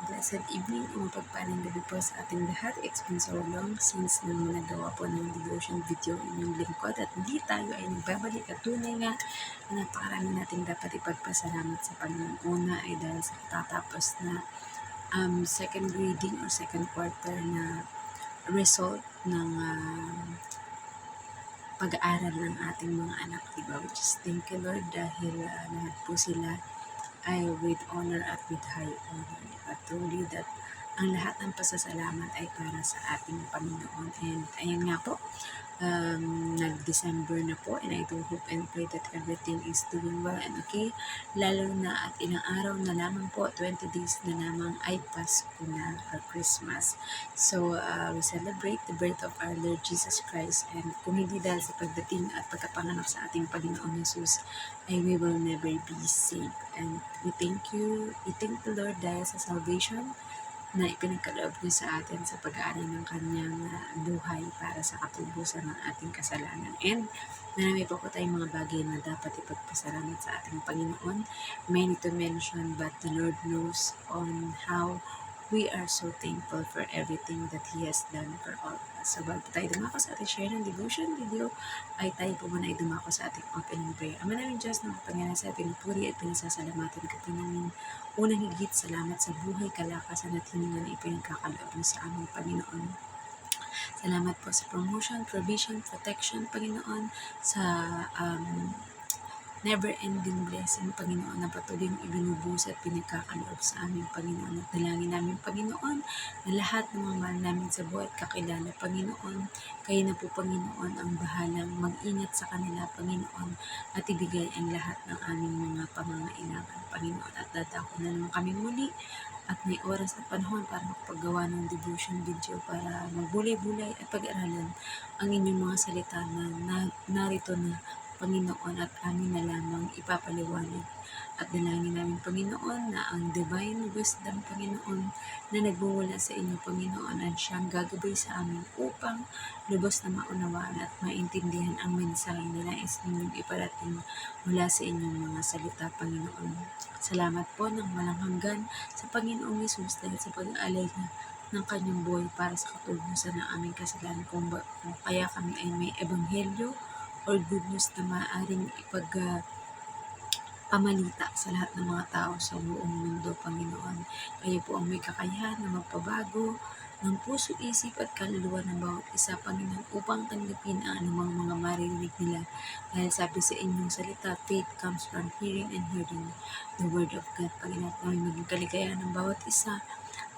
blessed evening o mapagpalang gabi po sa ating lahat. It's been so long since nang nagawa po ng devotion video inyong lingkod at hindi tayo ay nagbabalik at tunay nga na napakarami nating dapat ipagpasalamat sa Panginoon. Una ay dahil sa tatapos na second reading or second quarter na result ng pag-aaral ng ating mga anak, diba? We just thank you, Lord, dahil lahat po sila ay with honor at with high honor. Diba? Truly that ang lahat ng pasasalamat ay para sa ating Panginoon. And ayan nga po, nag-December na po, and I do hope and pray that everything is doing well and okay. Lalo na at ilang araw na lamang po, 20 days na lamang ay Pasko na or Christmas. So we celebrate the birth of our Lord Jesus Christ, and kung hindi dahil sa pagdating at pagkapanganak sa ating Panginoong Jesus, ay we will never be saved. And we thank the Lord dahil sa salvation na ipinagkaloob niya sa atin sa pag-aaral ng kanyang buhay para sa katubusan ng ating kasalanan. And marami po tayong mga bagay na dapat ipagpasalamat sa ating Panginoon. Many to mention, but the Lord knows on how we are so thankful for everything that He has done for all of us. So bago tayo dumako sa ating share ng devotion video, ay tayo po muna ay dumako sa ating opening prayer. Ama namin Diyos na makapangyarihan sa ating puri at pinasasalamatan ka po namin. Unang higit, salamat sa buhay, kalakasan at hininga na ipinagkakaloob mo sa aming Panginoon. Salamat po sa promotion, provision, protection, Panginoon, sa never-ending blessing, Panginoon, na patuloy yung ibinubuhos at pinagkakaloob sa aming Panginoon. At dalangin namin, Panginoon, na lahat ng mga mahal namin sa buhay at kakilala, Panginoon, kayo na po, Panginoon, ang bahalang mag-ingat sa kanila, Panginoon, at ibigay ang lahat ng aming mga pangangailangan, Panginoon. At dadako na naman kami muli at may oras at panahon para makapaggawa ng devotion video para magbulay-bulay at pag-aralan ang inyong mga salita na narito na, Panginoon, at amin na lamang ipapaliwanag. At dalangin namin, Panginoon, na ang divine wisdom, Panginoon, na nagmumula sa inyo, Panginoon, at siyang gagabay sa amin upang lubos na maunawaan at maintindihan ang mensahe na nais ninyong iparating mula sa inyong mga salita, Panginoon. Salamat po ng walang hanggan sa Panginoong Hesus dahil sa pag-aalay ng kanyang buhay para sa katubusan ng aming kasalanan, kung kaya kami ay may ebanghelyo or good news na maaaring pamalita sa lahat ng mga tao sa buong mundo, Panginoon. Kayo po ang may kakayahan na magpabago ng puso, isip at kaluluwa ng bawat isa, Panginoon, upang tanggapin ang anumang mga maririnig nila. Dahil sabi sa inyong salita, faith comes from hearing and hearing the word of God, Panginoon. May maging kaligayahan ng bawat isa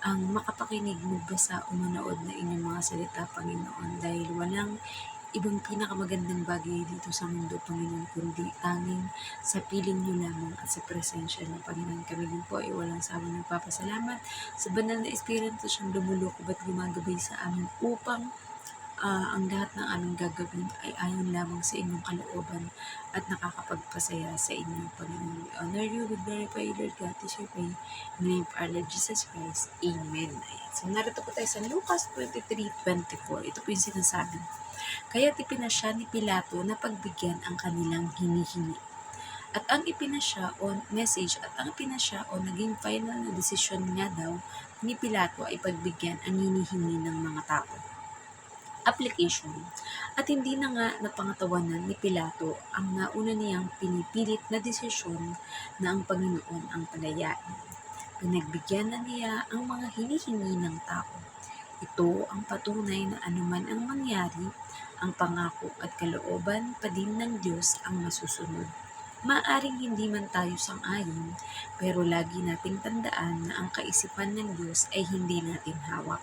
ang makapakinig, magbasa o manood na inyong mga salita, Panginoon, dahil walang ibang pinakamagandang bagay dito sa mundo, Panginoon, kundi tanging sa piling niyo lamang at sa presensya ng Panginoon. Kami din po ay walang sawang nagpapasalamat sa banal na Espiritu siyang lumulukod at gumagabay sa amin upang ang lahat ng aming gagawin ay ayon lamang sa inyong kalooban at nakakapagpasaya sa inyong Panginoon. We honor you, we glorify you, Lord God, this we pray. In the name of our Lord Jesus Christ. Amen. So narito po tayo sa Lucas 23:24. Ito po yung sinasabi. Kaya't ipinasya ni Pilato na pagbigyan ang kanilang hinihingi. At ang ipinasya o message at ang ipinasya o naging final na desisyon nga daw ni Pilato ay pagbigyan ang hinihingi ng mga tao. Application. At hindi na nga napangatawanan ni Pilato ang nauna niyang pinipilit na desisyon na ang Panginoon ang palayain. Pinagbigyan na niya ang mga hinihingi ng tao. Ito ang patunay na anuman ang mangyari, ang pangako at kalooban pa din ng Diyos ang masusunod. Maaring hindi man tayo sang-ayon, pero lagi nating tandaan na ang kaisipan ng Diyos ay hindi natin hawak.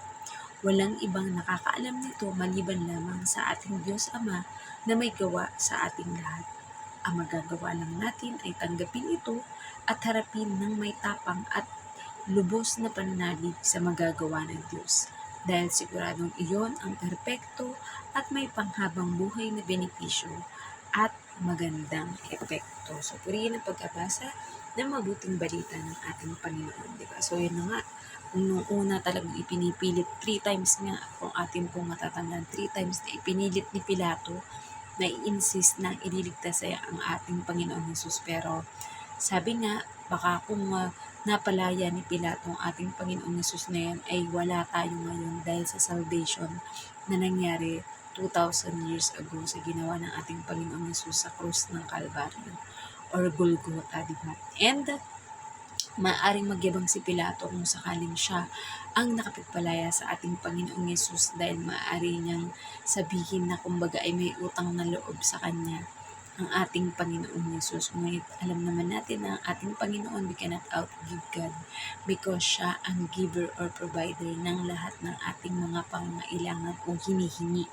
Walang ibang nakakaalam nito maliban lamang sa ating Diyos Ama na may gawa sa ating lahat. Ang magagawa lang natin ay tanggapin ito at harapin ng may tapang at lubos na pananalig sa magagawa ng Diyos. Dahil siguradong iyon ang perpekto at may panghabang buhay na benepisyo at magandang epekto. So, purihin ang pagkabasa ng mabuting balita ng ating Panginoon. Diba? So, yun na nga. Kung nung una talagang ipinipilit 3 times nga, kung atin pong matatandaan, 3 times na ipinilit ni Pilato na i-insist na ililigtas ang ating Panginoon Jesus. Pero, sabi nga, Baka kung napalaya ni Pilato ang ating Panginoong Yesus na yan, ay wala tayo ngayon dahil sa salvation na nangyari 2,000 years ago sa ginawa ng ating Panginoong Yesus sa krus ng Kalbaryo or Golgotha, di ba? And maaaring magyabang si Pilato kung sakaling siya ang nakapagpalaya sa ating Panginoong Yesus dahil maaari niyang sabihin na kumbaga ay may utang na loob sa kanya ang ating Panginoong Yesus. Ngunit alam naman natin na ang ating Panginoon, we cannot outgive God because siya ang giver or provider ng lahat ng ating mga pangangailangan o hinihingi.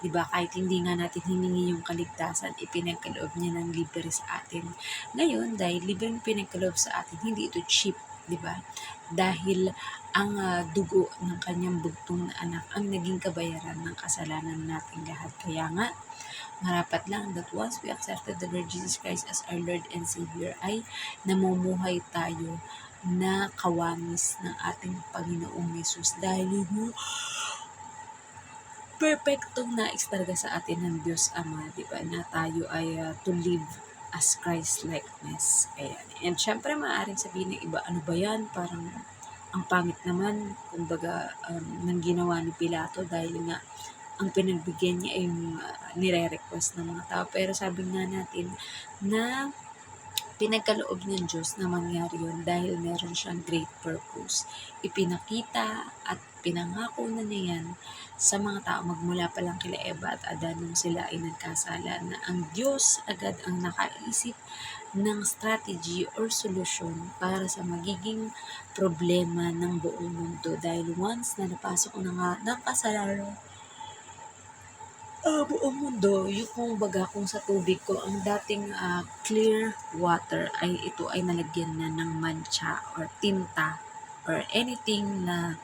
Diba? Kahit hindi nga natin hiningi yung kaligtasan, ipinagkaloob niya ng libre sa atin. Ngayon, dahil libre yung pinagkaloob sa atin, hindi ito cheap, diba? Dahil ang dugo ng kanyang bugtong na anak ang naging kabayaran ng kasalanan natin lahat. Kaya nga, marapat lang that once we accepted the Lord Jesus Christ as our Lord and Savior, ay namumuhay tayo na kawanis ng ating Panginoong Yesus dahil yung perfectong nais talaga sa atin ng Diyos Ama, di ba, na tayo ay to live as Christ-likeness. Ayan. And syempre, maaaring sabihin ng iba, ano ba yan? Parang ang pangit naman, kumbaga, ng ginawa ni Pilato dahil nga ang pinagbigyan niya ay yung nire-request ng mga tao. Pero sabi nga natin na pinagkaloob ng Diyos na mangyari yun dahil meron siyang great purpose. Ipinakita at pinangako na niya yan sa mga tao magmula pa lang kila Eva at Adan nung sila ay nagkasala na ang Diyos agad ang nakaisip ng strategy or solusyon para sa magiging problema ng buong mundo dahil once na napasok na nga ng kasalanan buong mundo, yung kung baga kung sa tubig ko, ang dating clear water ay ito ay nalagyan na ng mancha or tinta or anything na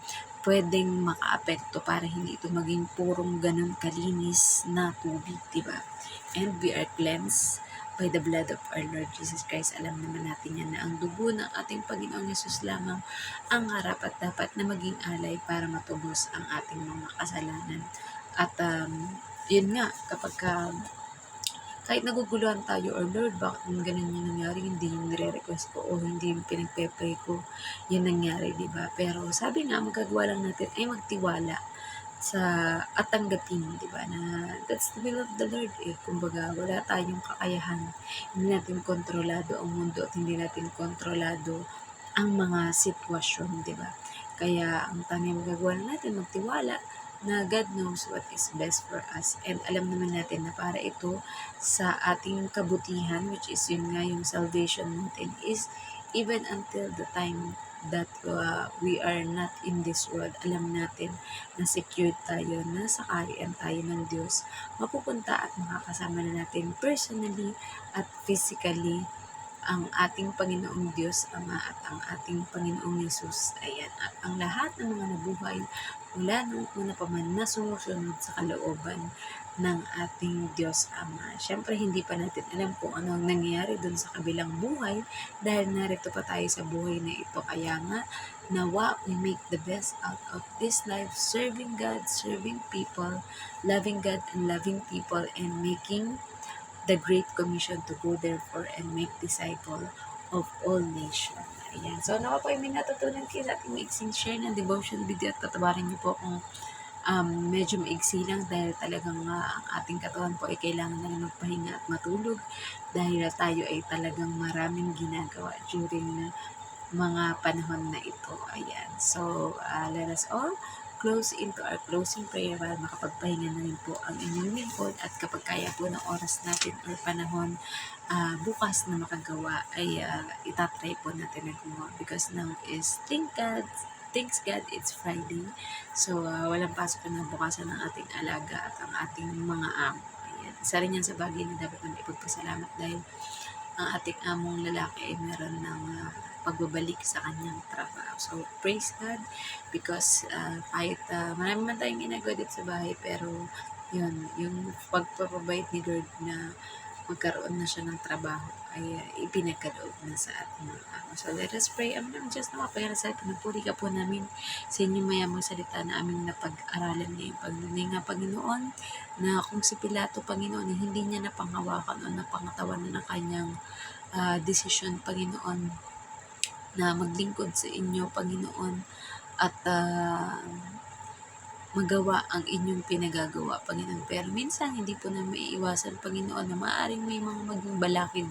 pwedeng makaapekto para hindi ito maging purong ganun kalinis na tubig, diba? And we are cleansed by the blood of our Lord Jesus Christ. Alam naman natin yan na ang dugo ng ating Panginoong Yesus lamang ang harap at dapat na maging alay para matubos ang ating mga kasalanan. At yun nga, kapag kahit naguguluhan tayo or Lord, bakit ganun yung nangyari, hindi yung nire-request ko o hindi yung pinagpe-pray ko yung nangyari, di ba? Pero sabi nga, magagawa lang natin ay magtiwala sa at tanggapin, di ba? Na that's the will of the Lord eh. Kumbaga, wala tayong kakayahan. Hindi natin kontrolado ang mundo at hindi natin kontrolado ang mga sitwasyon, di ba? Kaya ang tanging magagawa natin, magtiwala na God knows what is best for us. And alam naman natin na para ito sa ating kabutihan, which is yun nga yung salvation natin, is even until the time that we are not in this world, alam natin na secured tayo, na sa kaharian tayo ng Diyos, mapupunta at makakasama na natin personally at physically ang ating Panginoong Diyos Ama at ang ating Panginoong Yesus. Ayan. At ang lahat ng mga nabuhay mula nung una pa man na sumusunod sa kalooban ng ating Diyos Ama. Siyempre, hindi pa natin alam kung ano ang nangyayari dun sa kabilang buhay dahil narito pa tayo sa buhay na ito. Kaya nga, nawa we make the best out of this life, serving God, serving people, loving God and loving people, and making the Great Commission to go therefore and make disciple of all nations. Ayan. So, nawa po ay may natutunan kayo sa ating maiksing share ng devotion video at tatawarin niyo po kung medyo maigsi lang dahil talagang ang ating katawan po ay kailangan na magpahinga at matulog dahil tayo ay talagang maraming ginagawa during mga panahon na ito. Ayan. So, let us all close into our closing prayer para makapagpahinga na rin po ang inyong lingkod at kapag kaya po ng oras natin or panahon bukas na makagawa ay itatry po natin na gumawa because now is thanks God, it's Friday. So, walang pasok na bukasan ng ating alaga at ang ating mga amo. Ayan. Isa rin yan sa bagay na dapat naman ipagpasalamat dahil ang ating among lalaki ay meron ng pagbabalik sa kanyang trabaho. So, praise God because kahit marami man tayong ginagawa dito sa bahay pero yun, yung pagpapabait ni Lord na magkaroon na siya ng trabaho ay ipinagkaloob na sa ating mga amo. So, let us pray. Amin Diyos na mapayara sa atin. Pinupuri ka po namin sa inyong mayamang salita na aming napag-aralan ngayong pagnanay nga Panginoon na kung si Pilato, Panginoon, hindi niya napanghawakan o napangatawan na ng kanyang desisyon, Panginoon, na maglingkod sa inyo, Panginoon, at magawa ang inyong pinagagawa, Panginoon. Pero minsan, hindi po na maiiwasan, Panginoon, na maaaring may mga maging balakid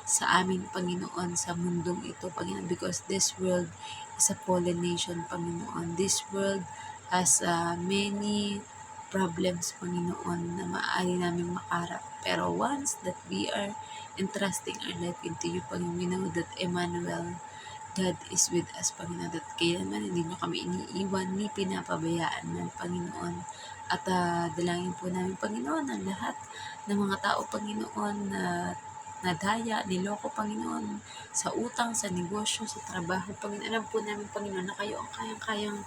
sa amin, Panginoon, sa mundong ito, Panginoon, because this world is a fallen nation, Panginoon. This world has many problems, Panginoon, na maaari namin makarap. Pero once that we are entrusting our life into you, Panginoon, we know that Emmanuel, God is with us, Panginoon, at kailanman hindi nyo kami iniiwan ni pinapabayaan ng Panginoon. At dalangin po namin, Panginoon, ang lahat ng mga tao, Panginoon, na nadaya, niloko, Panginoon, sa utang, sa negosyo, sa trabaho, Panginoon. Alam po namin, Panginoon, na kayo ang kayang-kayang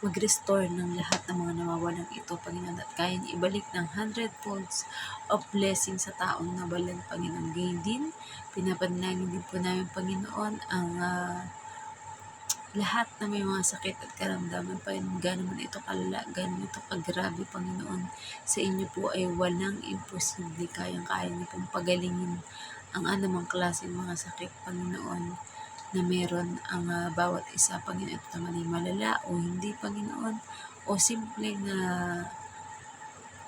mag-restore ng lahat ng mga nawawalang ito, Panginoon, at kaya niyo ibalik ng 100 folds of blessing sa taong nawalan, Panginoon. Gayon din, pinapanalangin din po namin, Panginoon, ang lahat na may mga sakit at karamdaman, Panginoon, gano'n man ito kalala, gano'n ito kagrabe, Panginoon, sa inyo po ay walang imposible, kayang-kaya niyo pong pagalingin ang anumang klaseng mga sakit, Panginoon, na meron ang bawat isa, Panginoon, ito naman ay malala o hindi, Panginoon, o simple na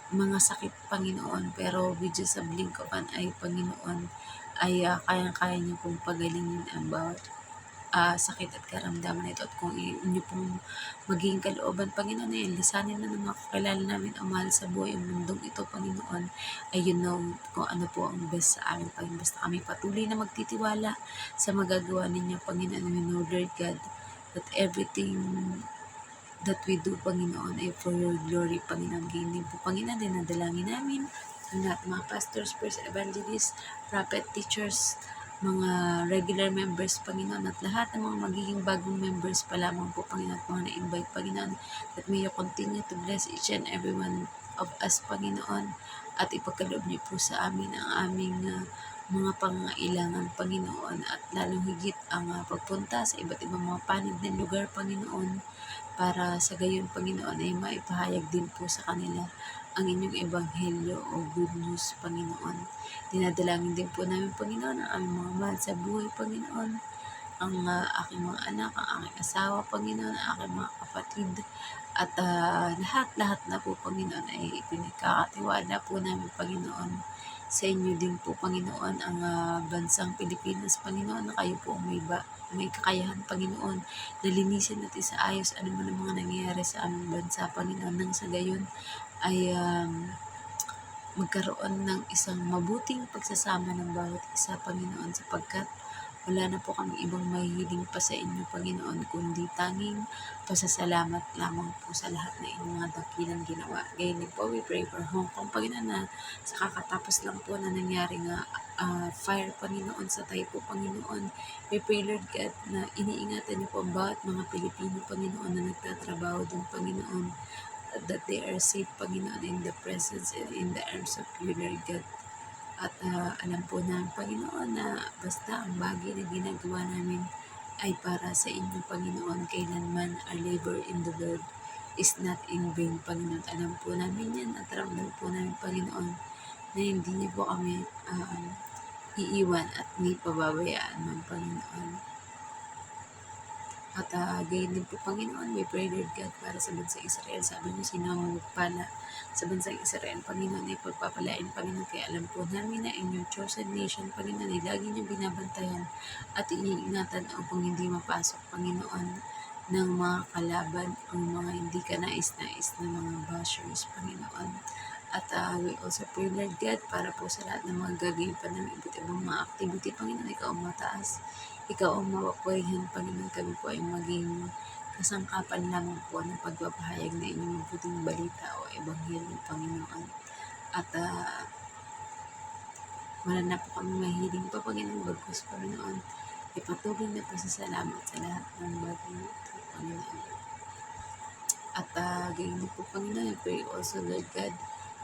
mga sakit, Panginoon, pero with just a blink of an eye, Panginoon, ay kayang-kaya niyo pong pagalingin ang bawat sakit at karamdaman ito. At kung inyo pong magiging kalooban, Panginoon, ay lisanin na ng mga kakilala namin ang mahal sa buhay ang mundong ito, Panginoon, ay you know kung ano po ang best sa amin, Panginoon. Basta kami patuloy na magtitiwala sa magagawa ninyo, Panginoon. We know, Lord God, that everything that we do, Panginoon, ay for your glory, Panginoon. Ganyan din po, Panginoon, dinadalangin namin ang lahat mga pastors, priests, evangelists, prophet, teachers, mga regular members, Panginoon, at lahat ng mga magiging bagong members pa lamang po, Panginoon, at mga na-invite, Panginoon, that may you continue to bless each and every one of us, Panginoon, at ipagkaloob niyo po sa amin ang aming mga pangailangan, Panginoon, at lalong higit ang pagpunta sa iba't ibang mga panid ng lugar, Panginoon, para sa gayon, Panginoon, ay maipahayag din po sa kanila ang inyong ebanghelyo o good news, Panginoon. Dinadalangin din po namin, Panginoon, ang aming mga mahal sa buhay, Panginoon, ang aking mga anak, ang aking asawa, Panginoon, ang aking mga kapatid, at lahat-lahat na po, Panginoon, ay pinagkakatiwala po namin, Panginoon, sa inyo din po, Panginoon, ang bansang Pilipinas, Panginoon, na kayo po may kakayahan, Panginoon, na linisin at isaayos ano man ang mga nangyayari sa aming bansa, Panginoon, nang sa gayon ay magkaroon ng isang mabuting pagsasama ng bawat isa, Panginoon, sapagkat wala na po kami ibang mahihiling pa sa inyo, Panginoon, kundi tanging pasasalamat lamang po sa lahat na inyong mga dakilang ginawa. Gayon din po, we pray for Hong Kong, Panginoon, na sa kakatapos lang po na nangyari nga fire, Panginoon, sa Taipo, Panginoon. We pray, Lord God, na iniingatan niyo po ang bawat mga Pilipino, Panginoon, na nagtatrabaho doon, Panginoon, that they are safe, Panginoon, in the presence and in the arms of you, Lord God. At alam po namin, Panginoon, na basta ang bagay na ginagawa namin ay para sa inyo, Panginoon. Kailanman our labor in the Lord is not in vain, Panginoon. Alam po namin yan at ramdam po namin, Panginoon, na hindi niyo po kami iiwan at ni pababayaan man, Panginoon. At gayon din po, Panginoon, we pray, Lord God, para sa bansang Israel. Sabi niyo, sino ang magpala sa bansang Israel, Panginoon, ay pagpapalain, Panginoon. Kaya alam po namin na inyong chosen nation, Panginoon, ay lagi niyo binabantayan at iniingatan upang hindi mapasok, Panginoon, ng mga kalaban o mga hindi ka nais-nais na mga bashers, Panginoon. At we also pray, Lord God, para po sa lahat ng mga gagawin pa ng iba't ibang mga activity, Panginoon, ikaw ang mataas. Ikaw ang mapapurihan, Panginoon. Kami po ay maging kasangkapan lamang po ng pagpapahayag na inyong mabuting balita o ebanghelyo, Panginoon. At wala na po kami mahiling pa, Panginoon, bagkus, Panginoon. Ipatuloy na pasasalamat sa lahat ng bagay ito, Panginoon. At gayon po, Panginoon, I pray also, Lord God,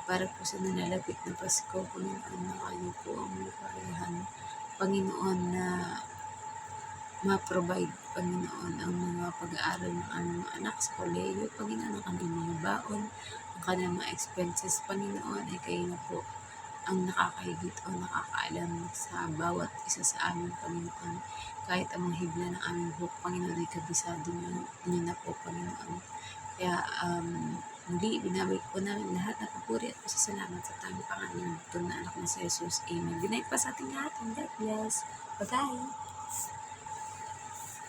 para po sa nalalapit na Pasko, Panginoon, na kayo po ang may kakayahan, Panginoon, na ma-provide, Panginoon, ang mga pag-aaral ng aming mga anak sa kolehiyo, Panginoon, ang kanilang mga baon, ang kanilang mga expenses, Panginoon, ay kayo na po ang nakakahigit o nakakaalam sa bawat isa sa amin, Panginoon. Kahit ang mga hibla ng aming buhok, Panginoon, ay kabisado niyo na po, Panginoon. Kaya muli, binabalik po namin lahat ng papuri at pasasalamat sa tanging pangalan ng butong na anak na si Jesus. Amen. Good night pa sa ating lahat and God bless. Bye-bye!